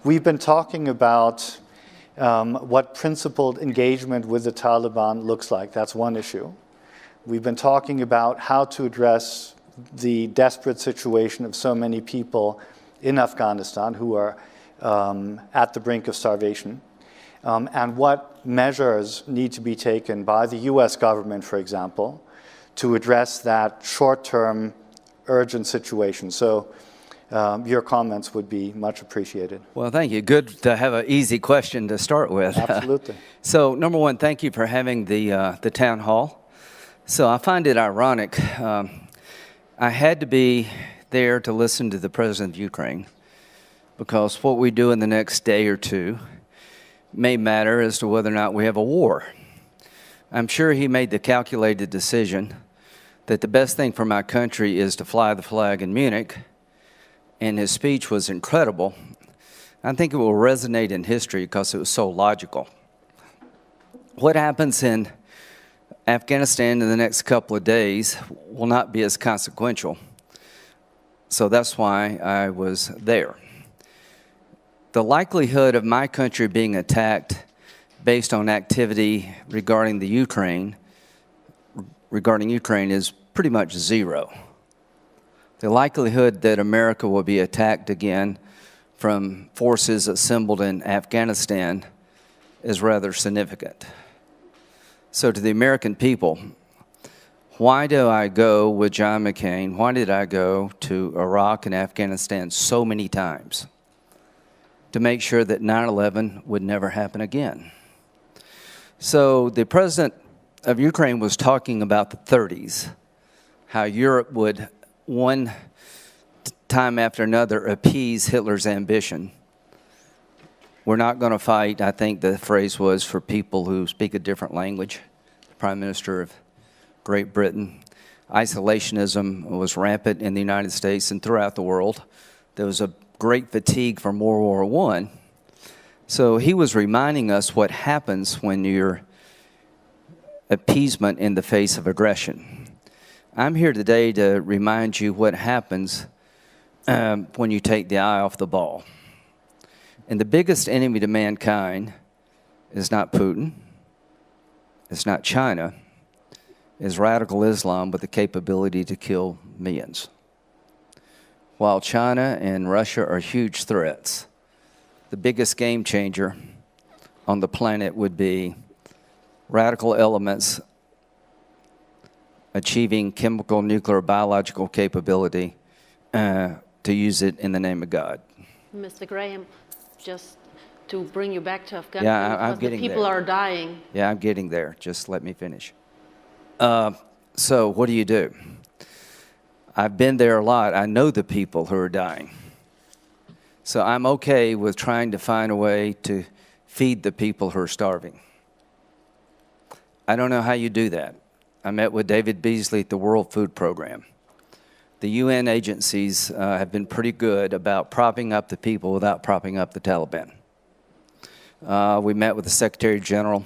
We've been talking about what principled engagement with the Taliban looks like. That's one issue. We've been talking about how to address the desperate situation of so many people in Afghanistan who are at the brink of starvation, and what measures need to be taken by the US government, for example, to address that short-term urgent situation. So your comments would be much appreciated. Well, thank you. Good to have an easy question to start with. Absolutely. So, number one, thank you for having the town hall. So I find it ironic. I had to be there to listen to the president of Ukraine because what we do in the next day or two may matter as to whether or not we have a war. I'm sure he made the calculated decision that the best thing for my country is to fly the flag in Munich, and his speech was incredible. I think it will resonate in history because it was so logical. What happens in Afghanistan in the next couple of days will not be as consequential. So that's why I was there. The likelihood of my country being attacked based on activity regarding Ukraine is pretty much zero. The likelihood that America will be attacked again from forces assembled in Afghanistan is rather significant. So to the American people, why do I go with John McCain? Why did I go to Iraq and Afghanistan so many times? To make sure that 9/11 would never happen again. So the president of Ukraine was talking about the 30s, how Europe would one time after another appease Hitler's ambition. We're not going to fight, I think the phrase was, for people who speak a different language. The Prime Minister of Great Britain. Isolationism was rampant in the United States and throughout the world. There was a great fatigue from World War I. So he was reminding us what happens when you're appeasement in the face of aggression. I'm here today to remind you what happens when you take the eye off the ball. And the biggest enemy to mankind is not Putin, it's not China, it's radical Islam with the capability to kill millions. While China and Russia are huge threats, the biggest game changer on the planet would be radical elements achieving chemical, nuclear, biological capability to use it in the name of God. Mr. Graham, just to bring you back to Afghanistan, yeah, I'm getting the people there. Are dying. Yeah, I'm getting there. Just let me finish. So what do? I've been there a lot. I know the people who are dying. So I'm okay with trying to find a way to feed the people who are starving. I don't know how you do that. I met with David Beasley at the World Food Program. The UN agencies have been pretty good about propping up the people without propping up the Taliban. We met with the Secretary General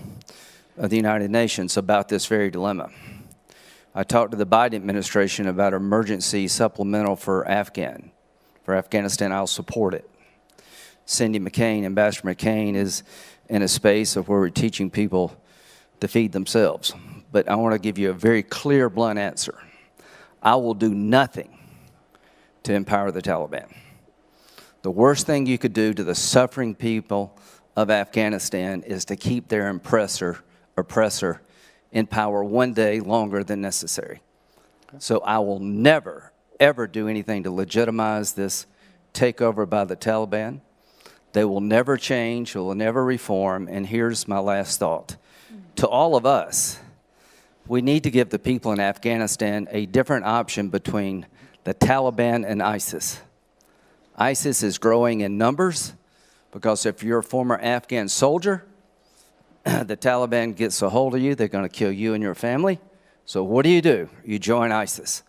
of the United Nations about this very dilemma. I talked to the Biden administration about emergency supplemental for Afghanistan. I'll support it. Cindy McCain, Ambassador McCain, is in a space of where we're teaching people to feed themselves. But I want to give you a very clear, blunt answer. I will do nothing to empower the Taliban. The worst thing you could do to the suffering people of Afghanistan is to keep their oppressor in power one day longer than necessary. So I will never, ever do anything to legitimize this takeover by the Taliban. They will never change, they will never reform, and here's my last thought. To all of us, we need to give the people in Afghanistan a different option between the Taliban and ISIS. ISIS is growing in numbers because if you're a former Afghan soldier, the Taliban gets a hold of you, they're going to kill you and your family. So what do? You join ISIS.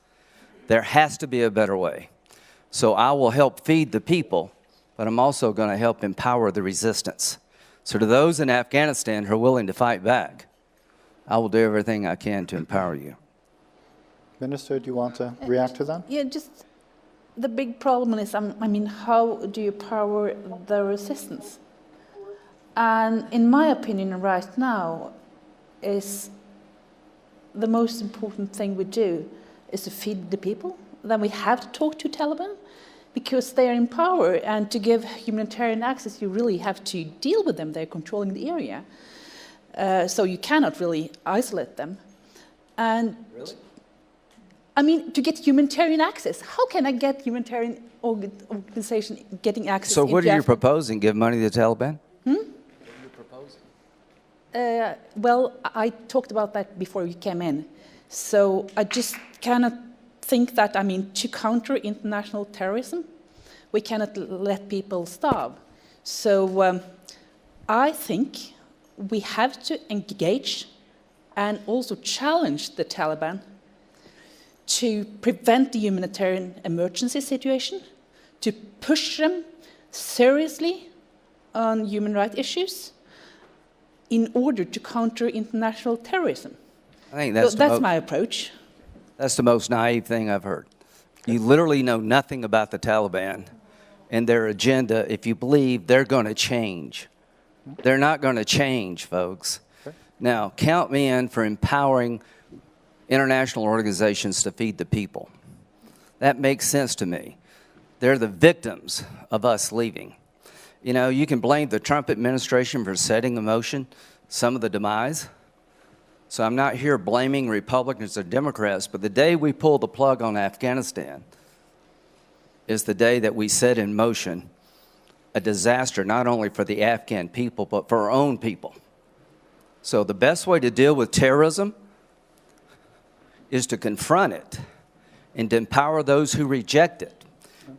There has to be a better way. So I will help feed the people, but I'm also going to help empower the resistance. So to those in Afghanistan who are willing to fight back, I will do everything I can to empower you. Minister, do you want to react to that? Yeah, just the big problem is, I mean, how do you power the resistance? And in my opinion, right now, is the most important thing we do is to feed the people. Then we have to talk to Taliban because they are in power, and to give humanitarian access, you really have to deal with them. They're controlling the area. So you cannot really isolate them. And really? I mean, to get humanitarian access, how can I get humanitarian organization getting access? So what are you proposing? Give money to the Taliban? What are you proposing? Well, I talked about that before you came in. So I just cannot think that, I mean, to counter international terrorism, we cannot let people starve. So I think we have to engage and also challenge the Taliban to prevent the humanitarian emergency situation, to push them seriously on human rights issues in order to counter international terrorism. I think that's my approach. That's the most naive thing I've heard. You literally know nothing about the Taliban and their agenda if you believe they're going to change. They're not going to change, folks. Okay. Now, count me in for empowering international organizations to feed the people. That makes sense to me. They're the victims of us leaving. You know, you can blame the Trump administration for setting in motion some of the demise. So I'm not here blaming Republicans or Democrats, but the day we pull the plug on Afghanistan is the day that we set in motion a disaster not only for the Afghan people, but for our own people. So the best way to deal with terrorism is to confront it and to empower those who reject it.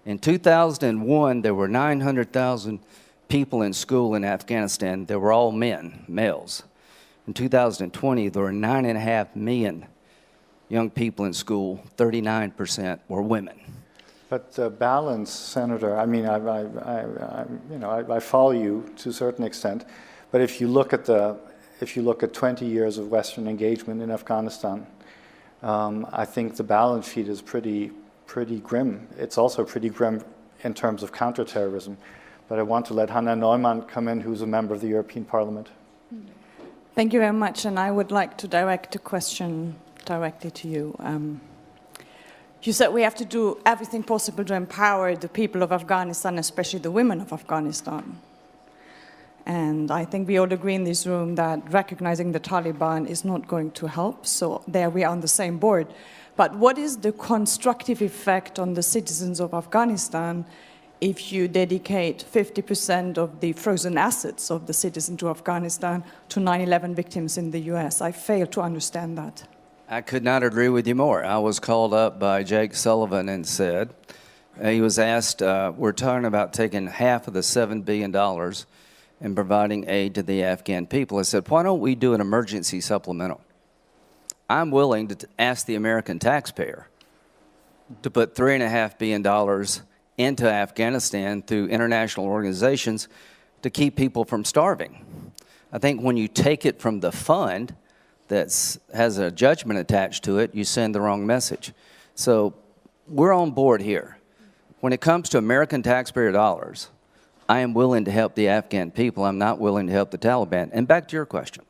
In 2001, there were 900,000 people in school in Afghanistan. They were all men, males. In 2020, there were 9.5 million young people in school. 39% were women. But the balance, Senator, I mean, I follow you to a certain extent, but if you look at 20 years of Western engagement in Afghanistan, I think the balance sheet is pretty grim. It's also pretty grim in terms of counterterrorism. But I want to let Hannah Neumann come in, who's a member of the European Parliament. Thank you very much, and I would like to direct a question directly to you. You said we have to do everything possible to empower the people of Afghanistan, especially the women of Afghanistan. And I think we all agree in this room that recognizing the Taliban is not going to help, so there we are on the same board. But what is the constructive effect on the citizens of Afghanistan if you dedicate 50% of the frozen assets of the citizens to Afghanistan to 9/11 victims in the US? I fail to understand that. I could not agree with you more. I was called up by Jake Sullivan and said, he was asked, we're talking about taking half of the $7 billion and providing aid to the Afghan people. I said, why don't we do an emergency supplemental? I'm willing to ask the American taxpayer to put $3.5 billion into Afghanistan through international organizations to keep people from starving. I think when you take it from the fund that has a judgment attached to it, you send the wrong message. So we're on board here. When it comes to American taxpayer dollars, I am willing to help the Afghan people. I'm not willing to help the Taliban. And back to your question.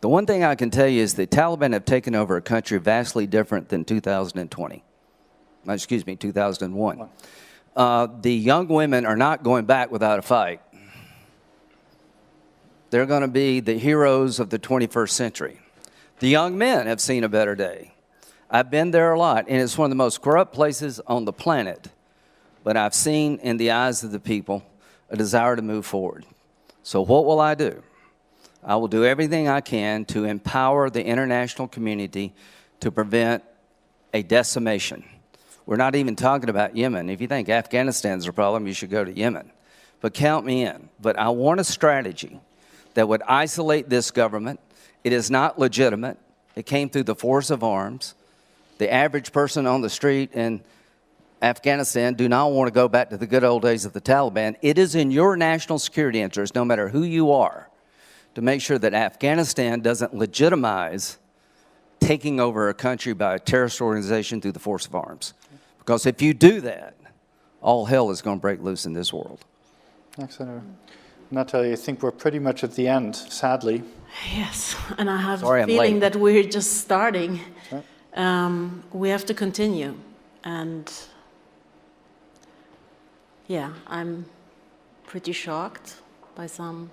The one thing I can tell you is the Taliban have taken over a country vastly different than 2001. The young women are not going back without a fight. They're going to be the heroes of the 21st century. The young men have seen a better day. I've been there a lot, and it's one of the most corrupt places on the planet. But I've seen in the eyes of the people a desire to move forward. So what will I do? I will do everything I can to empower the international community to prevent a decimation. We're not even talking about Yemen. If you think Afghanistan's a problem, you should go to Yemen. But count me in. But I want a strategy that would isolate this government. It is not legitimate. It came through the force of arms. The average person on the street in Afghanistan do not want to go back to the good old days of the Taliban. It is in your national security interest, no matter who you are, to make sure that Afghanistan doesn't legitimize taking over a country by a terrorist organization through the force of arms. Because if you do that, all hell is going to break loose in this world. Thanks, Senator. Natalie, I think we're pretty much at the end, sadly. Yes, and I have Sorry, the I'm feeling late. that we're just starting. Right. We have to continue. And yeah, I'm pretty shocked by some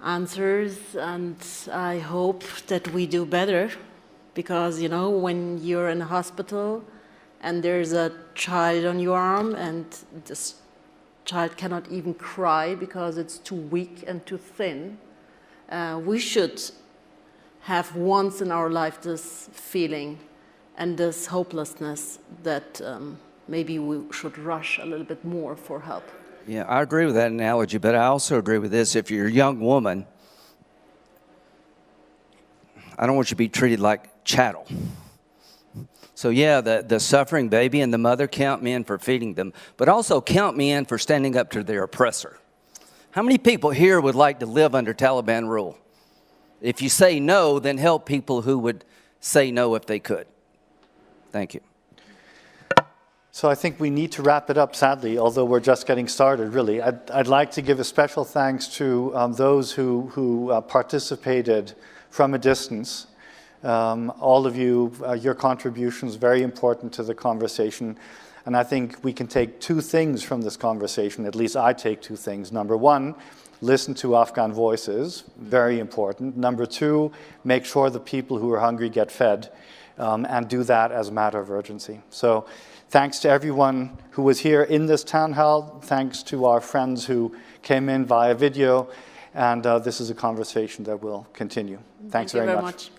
answers, and I hope that we do better. Because, you know, when you're in a hospital and there's a child on your arm and this child cannot even cry because it's too weak and too thin, we should have once in our life this feeling and this hopelessness that maybe we should rush a little bit more for help. Yeah, I agree with that analogy, but I also agree with this. If you're a young woman, I don't want you to be treated like chattel. So yeah, the suffering baby and the mother, count me in for feeding them, but also count me in for standing up to their oppressor. How many people here would like to live under Taliban rule? If you say no, then help people who would say no if they could. Thank you. So I think we need to wrap it up, sadly, although we're just getting started, really. I'd like to give a special thanks to those who participated from a distance. All of you, your contributions very important to the conversation. And I think we can take two things from this conversation, at least I take two things. Number one, listen to Afghan voices, very important. Number two, make sure the people who are hungry get fed, and do that as a matter of urgency. So thanks to everyone who was here in this town hall. Thanks to our friends who came in via video. And this is a conversation that will continue. Thanks very much.